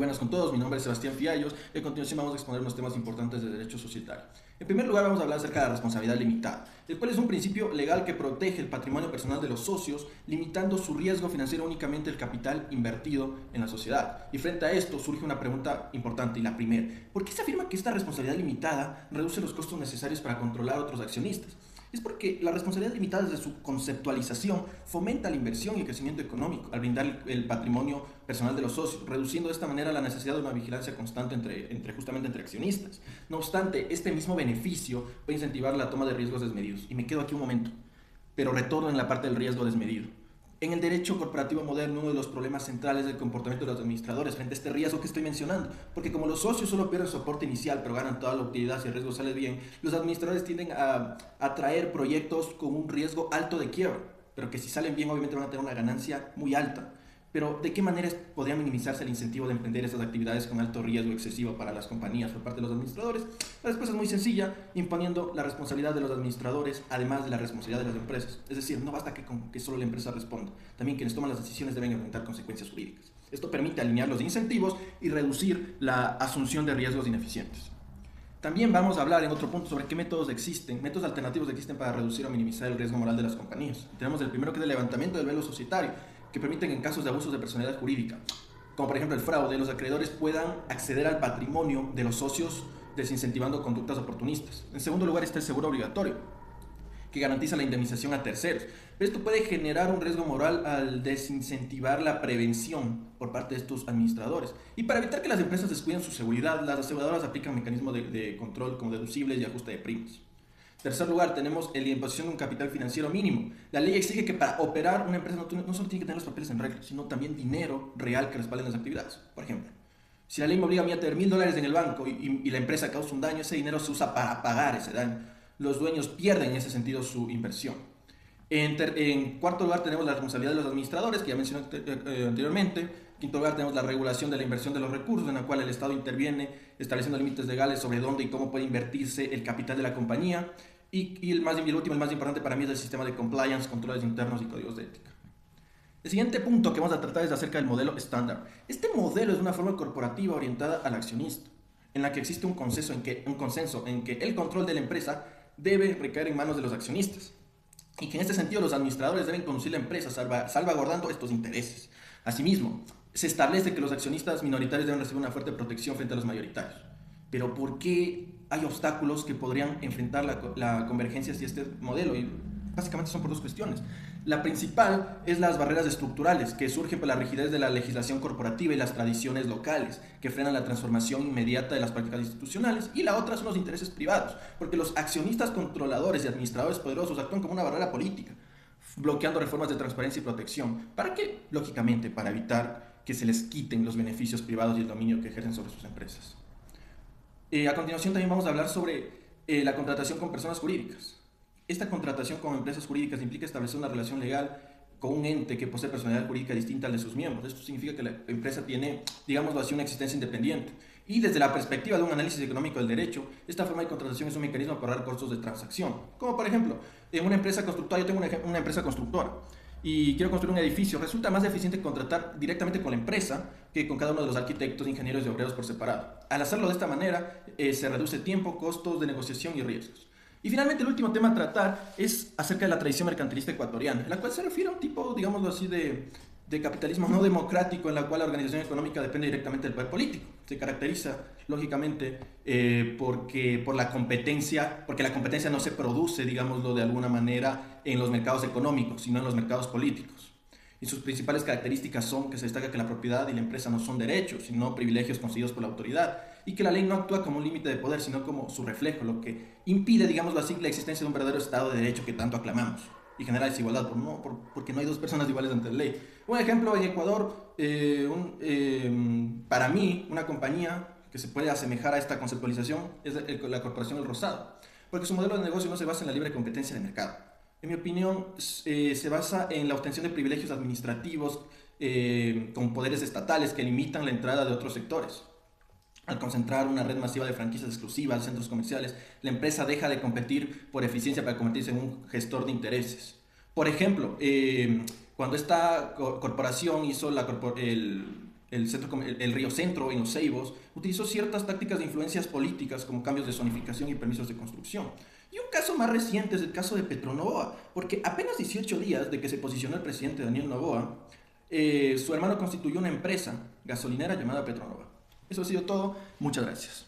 buenas con todos, mi nombre es Sebastián Fiallos y a continuación vamos a exponer unos temas importantes de derecho societario. En primer lugar vamos a hablar acerca de la responsabilidad limitada, el cual es un principio legal que protege el patrimonio personal de los socios, limitando su riesgo financiero únicamente el capital invertido en la sociedad. Y frente a esto surge una pregunta importante, y la primera: ¿por qué se afirma que esta responsabilidad limitada reduce los costos necesarios para controlar a otros accionistas? Es porque la responsabilidad limitada desde su conceptualización fomenta la inversión y el crecimiento económico al brindar el patrimonio personal de los socios, reduciendo de esta manera la necesidad de una vigilancia constante justamente entre accionistas. No obstante, este mismo beneficio puede incentivar la toma de riesgos desmedidos. Y me quedo aquí un momento, pero retorno en la parte del riesgo desmedido. En el derecho corporativo moderno, uno de los problemas centrales del comportamiento de los administradores frente a este riesgo que estoy mencionando, porque como los socios solo pierden su aporte inicial pero ganan toda la utilidad si el riesgo sale bien, los administradores tienden a traer proyectos con un riesgo alto de quiebra, pero que si salen bien obviamente van a tener una ganancia muy alta. Pero ¿de qué manera podría minimizarse el incentivo de emprender estas actividades con alto riesgo excesivo para las compañías por parte de los administradores? La respuesta es muy sencilla, imponiendo la responsabilidad de los administradores además de la responsabilidad de las empresas. Es decir, no basta que solo la empresa responda, también quienes toman las decisiones deben enfrentar consecuencias jurídicas. Esto permite alinear los incentivos y reducir la asunción de riesgos ineficientes. También vamos a hablar en otro punto sobre qué métodos existen, métodos alternativos existen para reducir o minimizar el riesgo moral de las compañías. Tenemos el primero, que es el levantamiento del velo societario, que permiten en casos de abusos de personalidad jurídica, como por ejemplo el fraude, los acreedores puedan acceder al patrimonio de los socios desincentivando conductas oportunistas. En segundo lugar está el seguro obligatorio, que garantiza la indemnización a terceros. Pero esto puede generar un riesgo moral al desincentivar la prevención por parte de estos administradores. Y para evitar que las empresas descuiden su seguridad, las aseguradoras aplican mecanismos de control como deducibles y ajuste de primas. En tercer lugar, tenemos la imposición de un capital financiero mínimo. La ley exige que para operar una empresa no solo tiene que tener los papeles en regla, sino también dinero real que respalden las actividades. Por ejemplo, si la ley me obliga a mí a tener $1000 en el banco y la empresa causa un daño, ese dinero se usa para pagar ese daño. Los dueños pierden en ese sentido su inversión. En cuarto lugar tenemos la responsabilidad de los administradores, que ya mencioné anteriormente. En quinto lugar tenemos la regulación de la inversión de los recursos, en la cual el Estado interviene estableciendo límites legales sobre dónde y cómo puede invertirse el capital de la compañía. Y el último, el más importante para mí, es el sistema de compliance, controles internos y códigos de ética. El siguiente punto que vamos a tratar es acerca del modelo estándar. Este modelo es una forma corporativa orientada al accionista, en la que existe un consenso en que el control de la empresa debe recaer en manos de los accionistas, y que en este sentido los administradores deben conducir la empresa salvaguardando estos intereses. Asimismo, se establece que los accionistas minoritarios deben recibir una fuerte protección frente a los mayoritarios. Pero ¿por qué hay obstáculos que podrían enfrentar la convergencia hacia este modelo? Y básicamente son por dos cuestiones. La principal es las barreras estructurales que surgen por la rigidez de la legislación corporativa y las tradiciones locales que frenan la transformación inmediata de las prácticas institucionales, y la otra son los intereses privados, porque los accionistas controladores y administradores poderosos actúan como una barrera política, bloqueando reformas de transparencia y protección. ¿Para qué? Lógicamente para evitar que se les quiten los beneficios privados y el dominio que ejercen sobre sus empresas. A continuación también vamos a hablar sobre la contratación con personas jurídicas. Esta contratación con empresas jurídicas implica establecer una relación legal con un ente que posee personalidad jurídica distinta al de sus miembros. Esto significa que la empresa tiene, digámoslo así, una existencia independiente. Y desde la perspectiva de un análisis económico del derecho, esta forma de contratación es un mecanismo para ahorrar costos de transacción. Como por ejemplo, en una empresa constructora, yo tengo una empresa constructora y quiero construir un edificio. Resulta más eficiente contratar directamente con la empresa que con cada uno de los arquitectos, ingenieros y obreros por separado. Al hacerlo de esta manera, se reduce tiempo, costos de negociación y riesgos. Y finalmente, el último tema a tratar es acerca de la tradición mercantilista ecuatoriana, en la cual se refiere a un tipo, digámoslo así, de capitalismo no democrático, en la cual la organización económica depende directamente del poder político. Se caracteriza, lógicamente, porque la competencia no se produce, digámoslo de alguna manera, en los mercados económicos, sino en los mercados políticos. Y sus principales características son que se destaca que la propiedad y la empresa no son derechos, sino privilegios concedidos por la autoridad, y que la ley no actúa como un límite de poder, sino como su reflejo, lo que impide, digámoslo así, la existencia de un verdadero Estado de Derecho que tanto aclamamos, y genera desigualdad, porque no hay dos personas iguales ante la ley. Un ejemplo, en Ecuador, para mí, una compañía que se puede asemejar a esta conceptualización es la Corporación El Rosado, porque su modelo de negocio no se basa en la libre competencia de mercado. En mi opinión, se basa en la obtención de privilegios administrativos con poderes estatales que limitan la entrada de otros sectores. Al concentrar una red masiva de franquicias exclusivas, centros comerciales, la empresa deja de competir por eficiencia para convertirse en un gestor de intereses. Por ejemplo, cuando esta corporación hizo el el Río Centro, en los Ceibos, utilizó ciertas tácticas de influencias políticas como cambios de zonificación y permisos de construcción. Y un caso más reciente es el caso de Petronovoa, porque apenas 18 días de que se posicionó el presidente Daniel Noboa, su hermano constituyó una empresa gasolinera llamada Petronovoa. Eso ha sido todo. Muchas gracias.